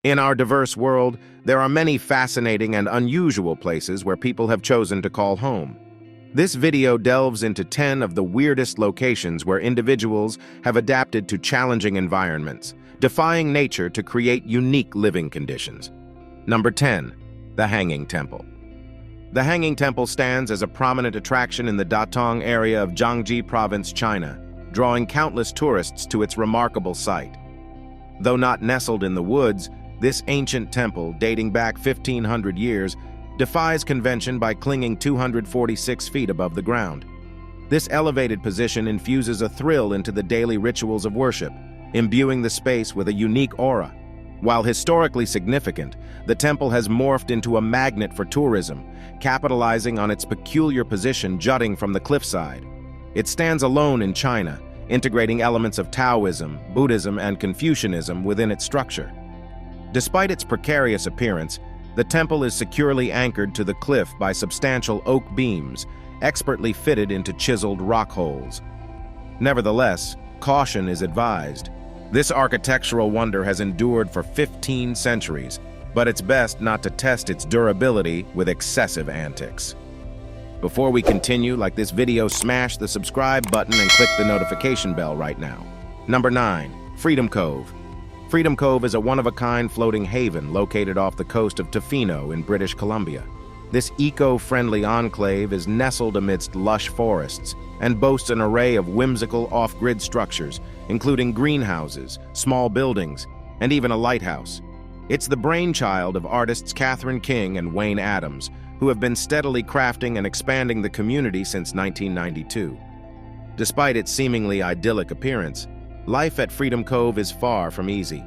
In our diverse world, there are many fascinating and unusual places where people have chosen to call home. This video delves into 10 of the weirdest locations where individuals have adapted to challenging environments, defying nature to create unique living conditions. Number 10. The Hanging Temple. The Hanging Temple stands as a prominent attraction in the Datong area of Jiangxi Province, China, drawing countless tourists to its remarkable site. Though not nestled in the woods, this ancient temple, dating back 1,500 years, defies convention by clinging 246 feet above the ground. This elevated position infuses a thrill into the daily rituals of worship, imbuing the space with a unique aura. While historically significant, the temple has morphed into a magnet for tourism, capitalizing on its peculiar position jutting from the cliffside. It stands alone in China, integrating elements of Taoism, Buddhism, and Confucianism within its structure. Despite its precarious appearance, the temple is securely anchored to the cliff by substantial oak beams, expertly fitted into chiseled rock holes. Nevertheless, caution is advised. This architectural wonder has endured for 15 centuries, but it's best not to test its durability with excessive antics. Before we continue, like this video, smash the subscribe button and click the notification bell right now. Number 9. Freedom Cove. Freedom Cove is a one-of-a-kind floating haven located off the coast of Tofino in British Columbia. This eco-friendly enclave is nestled amidst lush forests and boasts an array of whimsical off-grid structures, including greenhouses, small buildings, and even a lighthouse. It's the brainchild of artists Catherine King and Wayne Adams, who have been steadily crafting and expanding the community since 1992. Despite its seemingly idyllic appearance, life at Freedom Cove is far from easy.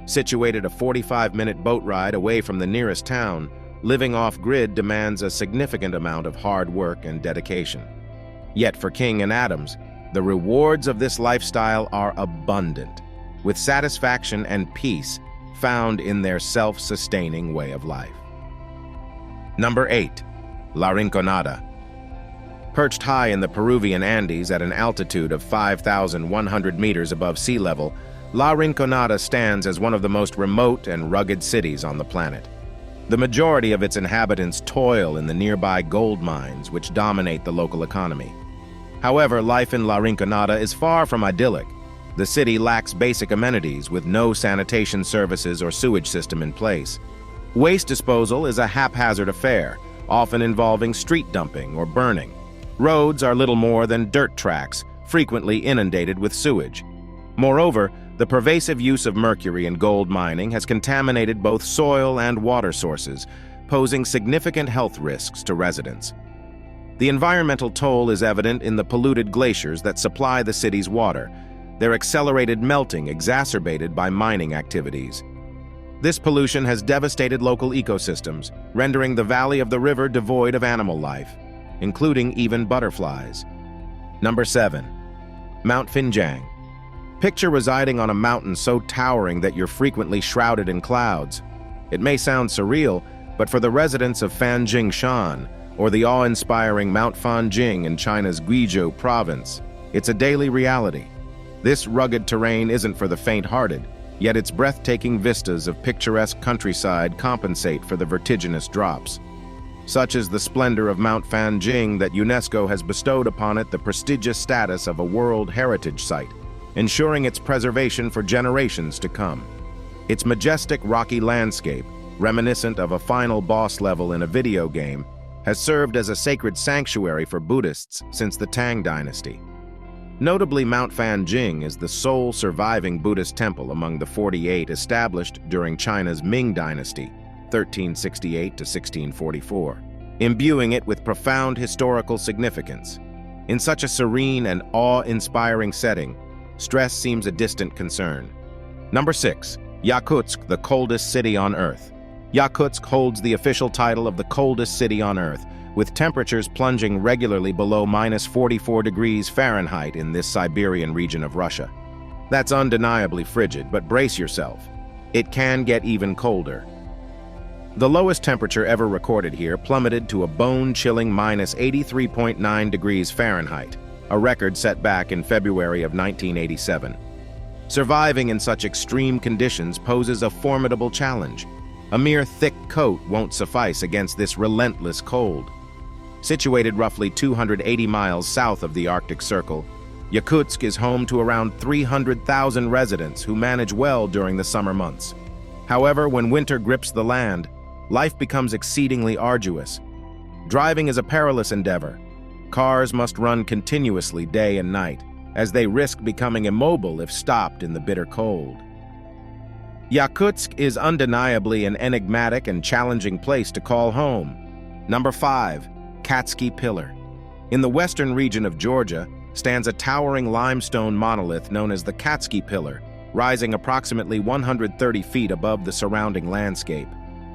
Situated a 45-minute boat ride away from the nearest town, living off-grid demands a significant amount of hard work and dedication. Yet for King and Adams, the rewards of this lifestyle are abundant, with satisfaction and peace found in their self-sustaining way of life. Number 8. La Rinconada. Perched high in the Peruvian Andes at an altitude of 5,100 meters above sea level, La Rinconada stands as one of the most remote and rugged cities on the planet. The majority of its inhabitants toil in the nearby gold mines, which dominate the local economy. However, life in La Rinconada is far from idyllic. The city lacks basic amenities, with no sanitation services or sewage system in place. Waste disposal is a haphazard affair, often involving street dumping or burning. Roads are little more than dirt tracks, frequently inundated with sewage. Moreover, the pervasive use of mercury in gold mining has contaminated both soil and water sources, posing significant health risks to residents. The environmental toll is evident in the polluted glaciers that supply the city's water, their accelerated melting exacerbated by mining activities. This pollution has devastated local ecosystems, rendering the valley of the river devoid of animal life, including even butterflies. Number 7. Mount Finjiang. Picture residing on a mountain so towering that you're frequently shrouded in clouds. It may sound surreal, but for the residents of Fanjingshan, or the awe-inspiring Mount Fanjing in China's Guizhou province, it's a daily reality. This rugged terrain isn't for the faint-hearted, yet its breathtaking vistas of picturesque countryside compensate for the vertiginous drops. Such is the splendor of Mount Fanjing that UNESCO has bestowed upon it the prestigious status of a World Heritage Site, ensuring its preservation for generations to come. Its majestic rocky landscape, reminiscent of a final boss level in a video game, has served as a sacred sanctuary for Buddhists since the Tang dynasty. Notably, Mount Fanjing is the sole surviving Buddhist temple among the 48 established during China's Ming dynasty, 1368 to 1644, imbuing it with profound historical significance. In such a serene and awe-inspiring setting, stress seems a distant concern. Number 6. Yakutsk, the coldest city on Earth. Yakutsk holds the official title of the coldest city on Earth, with temperatures plunging regularly below -44 degrees Fahrenheit in this Siberian region of Russia. That's undeniably frigid, but brace yourself. It can get even colder. The lowest temperature ever recorded here plummeted to a bone-chilling -83.9 degrees Fahrenheit, a record set back in February of 1987. Surviving in such extreme conditions poses a formidable challenge. A mere thick coat won't suffice against this relentless cold. Situated roughly 280 miles south of the Arctic Circle, Yakutsk is home to around 300,000 residents who manage well during the summer months. However, when winter grips the land, life becomes exceedingly arduous. Driving is a perilous endeavor. Cars must run continuously day and night, as they risk becoming immobile if stopped in the bitter cold. Yakutsk is undeniably an enigmatic and challenging place to call home. Number 5. Katsky Pillar. In the western region of Georgia stands a towering limestone monolith known as the Katsky Pillar, rising approximately 130 feet above the surrounding landscape.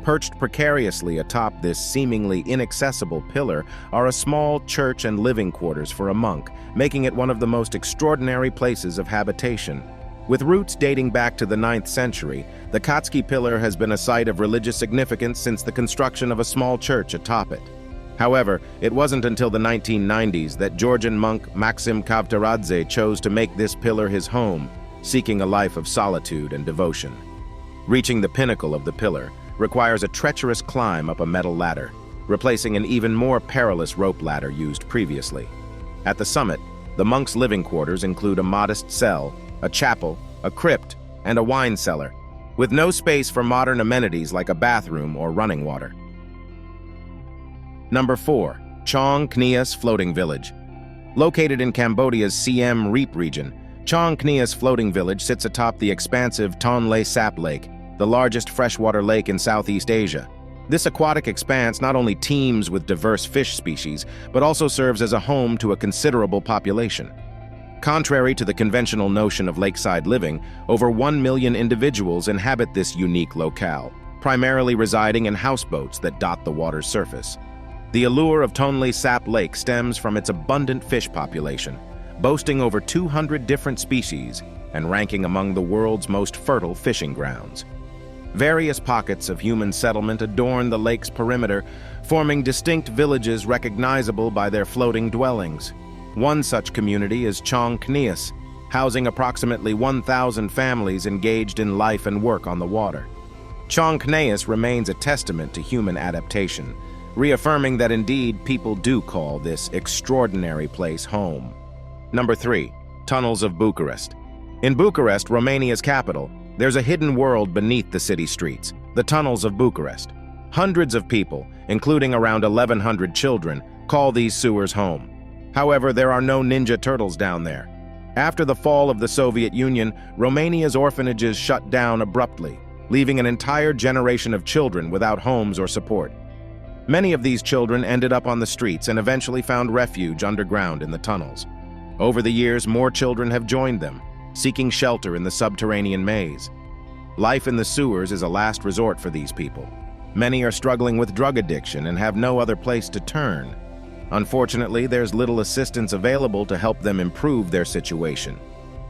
Perched precariously atop this seemingly inaccessible pillar are a small church and living quarters for a monk, making it one of the most extraordinary places of habitation. With roots dating back to the 9th century, the Katsky Pillar has been a site of religious significance since the construction of a small church atop it. However, it wasn't until the 1990s that Georgian monk Maxim Kavtaradze chose to make this pillar his home, seeking a life of solitude and devotion. Reaching the pinnacle of the pillar requires a treacherous climb up a metal ladder, replacing an even more perilous rope ladder used previously. At the summit, the monk's living quarters include a modest cell, a chapel, a crypt, and a wine cellar, with no space for modern amenities like a bathroom or running water. Number 4. Chongas Floating Village. Located in Cambodia's Siem Reap region, Chongas Floating Village sits atop the expansive Tonle Sap Lake, the largest freshwater lake in Southeast Asia. This aquatic expanse not only teems with diverse fish species, but also serves as a home to a considerable population. Contrary to the conventional notion of lakeside living, over 1 million individuals inhabit this unique locale, primarily residing in houseboats that dot the water's surface. The allure of Tonle Sap Lake stems from its abundant fish population, boasting over 200 different species and ranking among the world's most fertile fishing grounds. Various pockets of human settlement adorn the lake's perimeter, forming distinct villages recognizable by their floating dwellings. One such community is Chongas, housing approximately 1,000 families engaged in life and work on the water. Chongas remains a testament to human adaptation, reaffirming that indeed people do call this extraordinary place home. Number 3. Tunnels of Bucharest. In Bucharest, Romania's capital, there's a hidden world beneath the city streets, the tunnels of Bucharest. Hundreds of people, including around 1,100 children, call these sewers home. However, there are no Ninja Turtles down there. After the fall of the Soviet Union, Romania's orphanages shut down abruptly, leaving an entire generation of children without homes or support. Many of these children ended up on the streets and eventually found refuge underground in the tunnels. Over the years, more children have joined them, seeking shelter in the subterranean maze. Life in the sewers is a last resort for these people. Many are struggling with drug addiction and have no other place to turn. Unfortunately, there's little assistance available to help them improve their situation.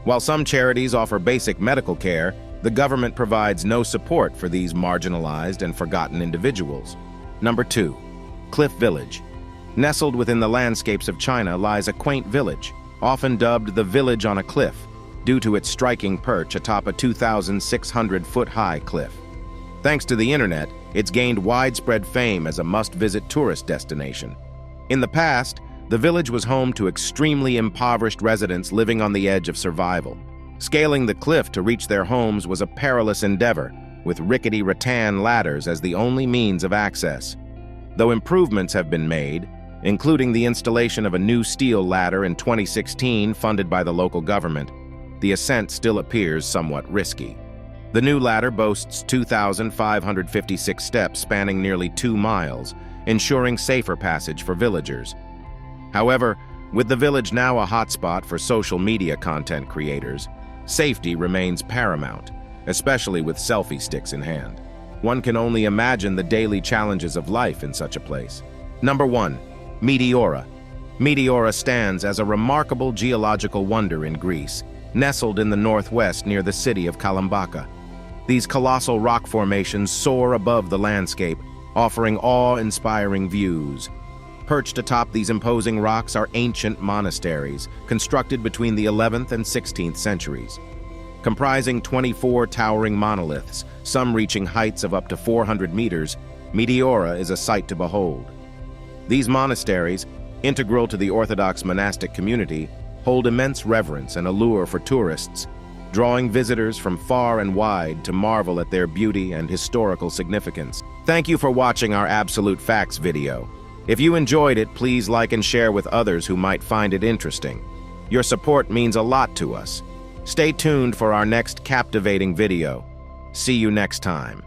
While some charities offer basic medical care, the government provides no support for these marginalized and forgotten individuals. Number 2. Cliff Village. Nestled within the landscapes of China lies a quaint village, often dubbed the Village on a Cliff, due to its striking perch atop a 2,600-foot-high cliff. Thanks to the internet, it's gained widespread fame as a must-visit tourist destination. In the past, the village was home to extremely impoverished residents living on the edge of survival. Scaling the cliff to reach their homes was a perilous endeavor, with rickety rattan ladders as the only means of access. Though improvements have been made, including the installation of a new steel ladder in 2016 funded by the local government, the ascent still appears somewhat risky. The new ladder boasts 2,556 steps spanning nearly 2 miles, ensuring safer passage for villagers. However, with the village now a hotspot for social media content creators, safety remains paramount, especially with selfie sticks in hand. One can only imagine the daily challenges of life in such a place. Number 1. Meteora. Meteora stands as a remarkable geological wonder in Greece, nestled in the northwest near the city of Kalambaka. These colossal rock formations soar above the landscape, offering awe-inspiring views. Perched atop these imposing rocks are ancient monasteries, constructed between the 11th and 16th centuries. Comprising 24 towering monoliths, some reaching heights of up to 400 meters, Meteora is a sight to behold. These monasteries, integral to the Orthodox monastic community, hold immense reverence and allure for tourists, drawing visitors from far and wide to marvel at their beauty and historical significance. Thank you for watching our Absolute Facts video. If you enjoyed it, please like and share with others who might find it interesting. Your support means a lot to us. Stay tuned for our next captivating video. See you next time.